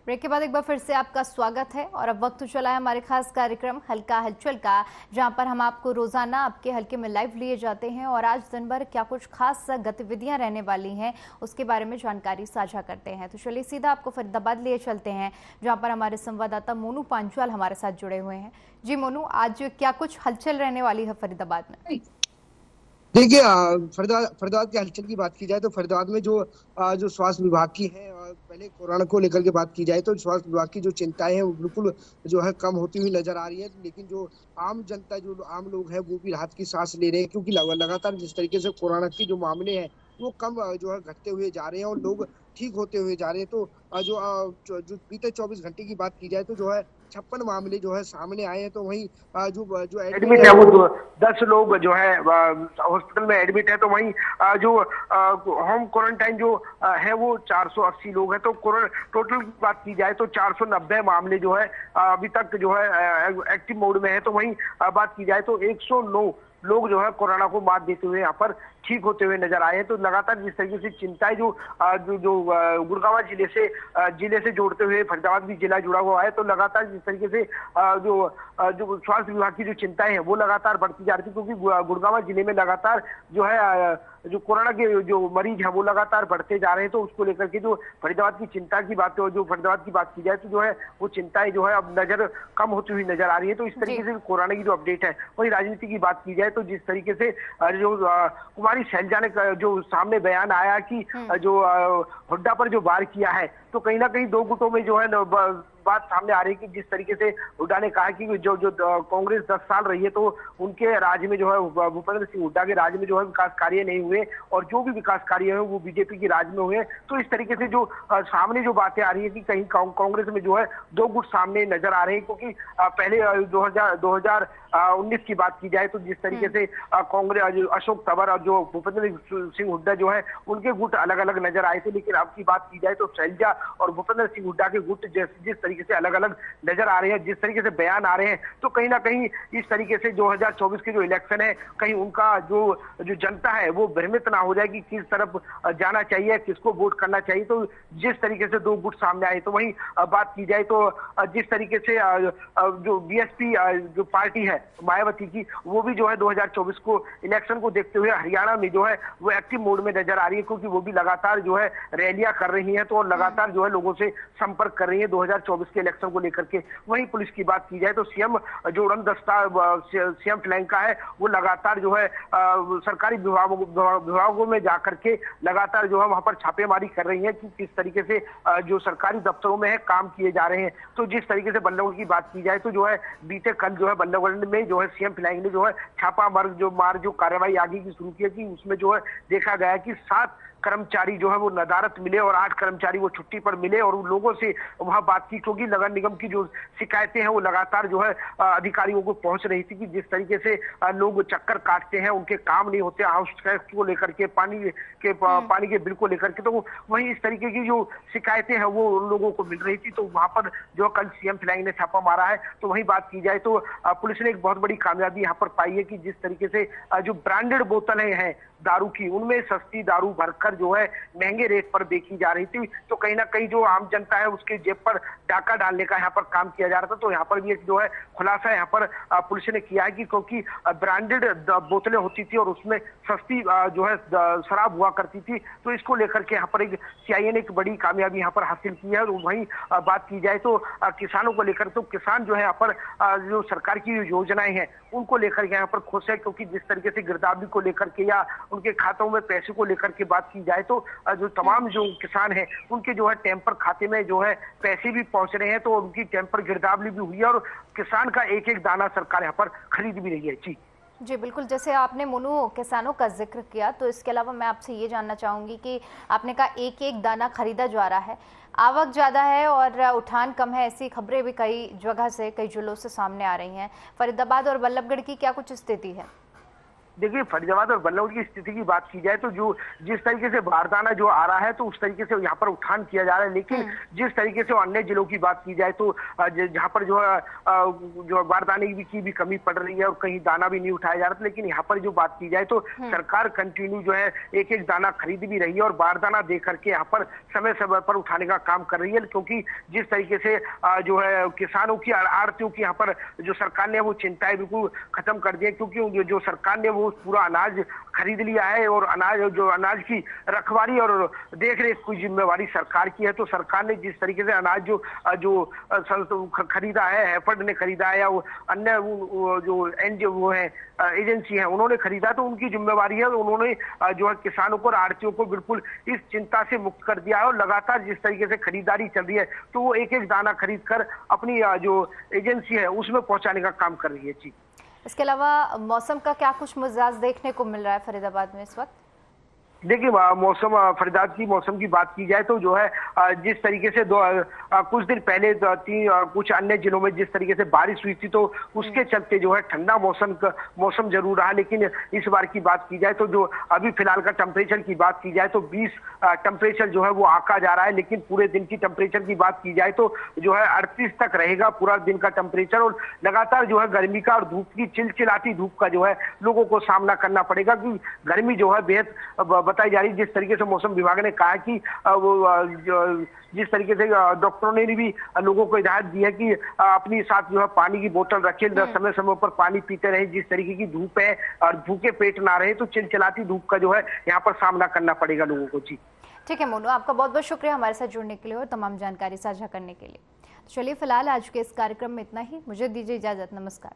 Break के बाद एक बार फिर से आपका स्वागत है और अब वक्त चला है हमारे खास कार्यक्रम हल्का हलचल का, जहां पर हम आपको रोजाना आपके हल्के में लाइव लिए जाते हैं और आज दिन भर क्या कुछ खास गतिविधियां रहने वाली हैं उसके बारे में जानकारी साझा करते हैं। तो चलिए सीधा आपको फरीदाबाद लिए चलते हैं, जहां पर हमारे संवाददाता मोनू पांचाल हमारे साथ जुड़े हुए हैं। जी मोनू, आज क्या कुछ हलचल रहने वाली है फरीदाबाद में? देखिए, फरीदाबाद के हलचल की बात की जाए तो फरीदाबाद में जो स्वास्थ्य विभाग की है, पहले कोरोना को लेकर के बात की जाए तो स्वास्थ्य विभाग की जो चिंताएं हैं वो बिल्कुल जो है कम होती हुई नजर आ रही है। लेकिन जो आम जनता, जो आम लोग हैं, वो भी राहत की सांस ले रहे हैं, क्योंकि लगातार जिस तरीके से कोरोना के जो मामले हैं वो कम जो है घटते हुए जा रहे हैं और लोग ठीक होते हुए जा रहे हैं। तो जो बीते 24 घंटे की बात की जाए तो जो है 56 मामले जो है सामने आए हैं। तो वहीं जो जो एडमिट है वो 10 लोग जो है हॉस्पिटल में एडमिट है। तो वहीं जो होम क्वारंटाइन जो है वो 480 लोग हैं। तो टोटल की बात की जाए तो 490 मामले जो है अभी तक जो है एक्टिव मोड में है। तो वहीं बात की जाए तो 109 लोग जो है कोरोना को मात देते हुए यहाँ पर ठीक होते हुए नजर आए हैं। तो लगातार जिस तरीके से चिंताएं जो गुड़गांव जिले से जोड़ते हुए फरीदाबाद भी जिला जुड़ा हुआ है, तो लगातार जिस तरीके से जो स्वास्थ्य विभाग की जो चिंताएं हैं वो लगातार बढ़ती जा रही थी, क्योंकि गुड़गांव जिले में लगातार जो है जो कोरोना के जो मरीज है वो लगातार बढ़ते जा रहे हैं। तो उसको लेकर के जो फरीदाबाद की चिंता की बात है, जो फरीदाबाद की बात की जाए तो जो है वो चिंताएं जो है अब कम होती हुई नजर आ रही है। तो इस तरीके से कोरोना की जो अपडेट है। वही राजनीति की बात की जाए तो जिस तरीके से जो कुमारी शैलजा ने जो सामने बयान आया कि जो हुड्डा पर जो वार किया है, तो कहीं ना कहीं दो गुटों में जो है बात सामने आ रही है कि जिस तरीके से हुड्डा ने कहा कि जो कांग्रेस 10 साल रही है तो उनके राज्य में जो है भूपेंद्र सिंह हुड्डा के राज्य में जो है विकास कार्य नहीं हुए और जो भी विकास कार्य है वो बीजेपी के राज्य में हुए। तो इस तरीके से जो सामने जो बातें आ रही है कि कहीं कांग्रेस में जो है दो गुट सामने नजर आ रहे हैं, क्योंकि पहले 2019 की बात की जाए तो जिस तरीके से कांग्रेस अशोक तंवर और जो भूपेंद्र सिंह हुड्डा जो है उनके गुट अलग अलग नजर आए थे। लेकिन अब की बात की जाए तो शैलजा और भूपेंद्र सिंह हुड्डा के गुट जिस तरीके से अलग अलग नजर आ रहे हैं, जिस तरीके से बयान आ रहे हैं, तो कहीं ना कहीं इस तरीके से 2024 के जो इलेक्शन है कहीं उनका जो जनता है वो भ्रमित ना हो जाए कि किस तरफ जाना चाहिए, किसको वोट करना चाहिए। तो जिस तरीके से दो गुट सामने आए, तो वहीं बात की जाए तो जिस तरीके से जो बीएसपी जो पार्टी है मायावती की, वो भी जो है 2024 को इलेक्शन को देखते हुए हरियाणा में जो है वो एक्टिव मोड में नजर आ रही है, क्योंकि वो भी लगातार जो है रैलियां कर रही है, तो लगातार जो है लोगों से संपर्क कर रही है 2024 के इलेक्शन को लेकर के। वहीं पुलिस की बात की जाए तो सीएम जो उड़न दस्ता सीएम फ्लैंक का है वो लगातार जो है सरकारी विभागों में जाकर के लगातार जो है वहां पर छापेमारी कर रही है कि किस तरीके से जो सरकारी दफ्तरों में है काम किए जा रहे हैं। तो जिस तरीके से बल्लभगढ़ की बात की जाए तो जो है बीते कल जो है बल्लभगढ़ में जो है सीएम फ्लैंक ने जो है छापा मार जो कार्रवाई आगे की शुरू की है, कि उसमें जो है देखा गया कि 7 कर्मचारी जो है वो नदारत मिले और 8 कर्मचारी वो छुट्टी पर मिले और उन लोगों से वहां बात की, क्योंकि नगर निगम की जो शिकायतें हैं वो लगातार जो है अधिकारियों को पहुंच रही थी कि जिस तरीके से लोग चक्कर काटते हैं, उनके काम नहीं होते, हाउस टैक्स को लेकर के, पानी के बिल को लेकर के। तो वहीं इस तरीके की जो शिकायतें हैं वो उन लोगों को मिल रही थी। तो वहां पर जो कल सीएम फ्लैंक ने छापा मारा है, तो वहीं बात की जाए तो पुलिस ने एक बहुत बड़ी कामयाबी यहाँ पर पाई है कि जिस तरीके से जो ब्रांडेड बोतलें हैं दारू की, उनमें सस्ती दारू भरकर जो है महंगे रेट पर बेची जा रही थी। तो कहीं ना कहीं जो आम जनता है उसके जेब पर डाका डालने का यहाँ पर काम किया जा रहा था। तो यहाँ पर भी एक जो है खुलासा यहाँ पर पुलिस ने किया है कि क्योंकि ब्रांडेड बोतलें होती थी और उसमें सस्ती जो है शराब हुआ करती थी, तो इसको लेकर के यहाँ पर एक सीआईए ने एक बड़ी कामयाबी यहाँ पर हासिल की है। और वहीं बात की जाए तो किसानों को लेकर, तो किसान जो है यहाँ पर जो सरकार की योजनाएं हैं उनको लेकर यहाँ पर खुश है, क्योंकि जिस तरीके से गिरदावरी को लेकर के या उनके खातों में पैसे को लेकर के बात की जाए तो जो तमाम जो किसान हैं उनके जो है टेम्पर खाते में जो है पैसे भी पहुंच रहे हैं, तो उनकी टेम्पर गिरदावरी भी हुई है और किसान का एक एक दाना सरकार यहाँ पर खरीद भी रही है। जी बिल्कुल, जैसे आपने मोनू किसानों का जिक्र किया, तो इसके अलावा मैं आपसे ये जानना चाहूंगी कि आपने कहा एक एक दाना खरीदा जा रहा है, आवक ज़्यादा है और उठान कम है, ऐसी खबरें भी कई जगह से, कई जिलों से सामने आ रही हैं। फरीदाबाद और बल्लभगढ़ की क्या कुछ स्थिति है? देखिए, फरीदाबाद और बल्लौर की स्थिति की बात की जाए तो जो जिस तरीके से बारदाना जो आ रहा है तो उस तरीके से यहाँ पर उठान किया जा रहा है, लेकिन जिस तरीके से अन्य जिलों की बात की जाए तो जहाँ पर जो है जो बारदाने की भी कमी पड़ रही है और कहीं दाना भी नहीं उठाया जा रहा था, लेकिन यहाँ पर जो बात की जाए तो सरकार कंटिन्यू जो है एक एक दाना खरीद भी रही है और बारदाना दे करके यहाँ पर समय समय पर उठाने का काम कर रही है, क्योंकि जिस तरीके से जो है किसानों की आड़तियों की यहाँ पर जो सरकार ने वो चिंताएं बिल्कुल खत्म कर दी है, क्योंकि जो सरकार ने वो पूरा अनाज खरीद लिया है और अनाज की रखवाली और देख रेख की जिम्मेवारी सरकार की है। तो सरकार ने जिस तरीके से अनाज जो खरीदा है, हैफेड ने खरीदा है या अन्य जो एनजीओ वो है एजेंसी है उन्होंने खरीदा, तो उनकी जिम्मेवारी है। उन्होंने जो है किसानों को और आड़तियों को बिल्कुल इस चिंता से मुक्त कर दिया है और लगातार जिस तरीके से खरीदारी चल रही है तो वो एक एक दाना खरीद कर अपनी जो एजेंसी है उसमें पहुंचाने का काम कर रही है। जी, इसके अलावा मौसम का क्या कुछ मिजाज देखने को मिल रहा है फरीदाबाद में इस वक्त? देखिए, मौसम फरीदाबाद की मौसम की बात की जाए तो जो है जिस तरीके से कुछ दिन पहले कुछ अन्य जिलों में जिस तरीके से बारिश हुई थी तो उसके चलते जो है ठंडा मौसम जरूर रहा, लेकिन इस बार की बात की जाए तो जो अभी फिलहाल का टेम्परेचर की बात की जाए तो 20 टेम्परेचर जो है वो आका जा रहा है, लेकिन पूरे दिन की टेम्परेचर की बात की जाए तो जो है 38 तक रहेगा पूरा दिन का टेम्परेचर। और लगातार जो है गर्मी का और धूप की चिलचिलाती धूप का जो है लोगों को सामना करना पड़ेगा, क्योंकि गर्मी जो है बेहद बताई जा रही। जिस तरीके से मौसम विभाग ने कहा कि जिस तरीके से डॉक्टरों ने भी लोगों को हिदायत दी है कि अपनी साथ जो है पानी की बोतल रखें, समय समय पर पानी पीते रहे। जिस तरीके की धूप है और भूखे पेट ना रहे तो चिलचिलाती धूप का जो है यहाँ पर सामना करना पड़ेगा लोगों को। जी ठीक है मोनू, आपका बहुत बहुत शुक्रिया हमारे साथ जुड़ने के लिए और तमाम जानकारी साझा करने के लिए। चलिए फिलहाल आज के इस कार्यक्रम में इतना ही, मुझे दीजिए इजाजत, नमस्कार।